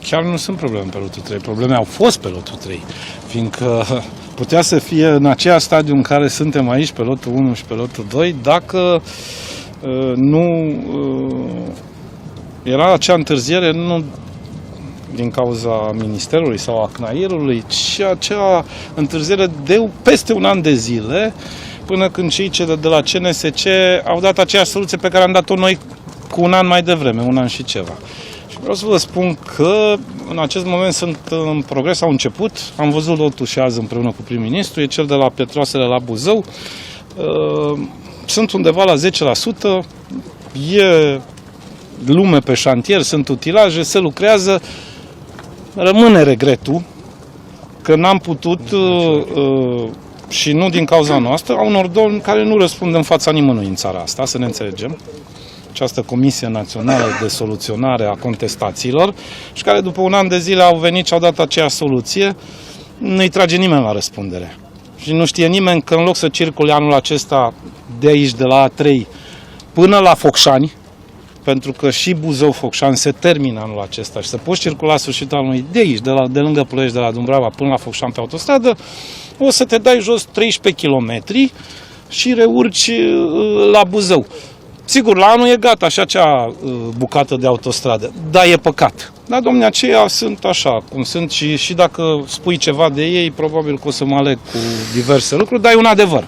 chiar nu sunt probleme pe lotul 3. Probleme au fost pe lotul 3, fiindcă putea să fie în aceea stadiu în care suntem aici, pe lotul 1 și pe lotul 2, dacă nu era acea întârziere, nu din cauza Ministerului sau a CNAIR-ului, ci acea întârziere de peste un an de zile, până când cei de la CNSC au dat aceeași soluție pe care am dat-o noi cu un an mai devreme, un an și ceva. Și vreau să vă spun că în acest moment sunt în progres, au început, am văzut lotul și azi împreună cu prim-ministru, e cel de la Pietroasele la Buzău, sunt undeva la 10%, e lume pe șantier, sunt utilaje, se lucrează, rămâne regretul că n-am putut, și nu din cauza noastră, a unor domni care nu răspund în fața nimănui în țara asta, să ne înțelegem, această Comisie Națională de Soluționare a Contestațiilor, și care după un an de zile au venit și au dat aceeași soluție, nu-i trage nimeni la răspundere. Și nu știe nimeni că în loc să circule anul acesta de aici, de la A3, până la Focșani, pentru că și Buzău-Focșani se termină anul acesta și să poți circula la sfârșitul anului de aici, de lângă Ploiești, de la Dumbrava până la Focșani pe autostradă, o să te dai jos 13 km și reurci la Buzău. Sigur, la anul e gata și acea bucată de autostradă, dar e păcat. Dar, domnule, aceia sunt așa cum sunt și dacă spui ceva de ei, probabil că o să mă aleg cu diverse lucruri, dar e un adevăr.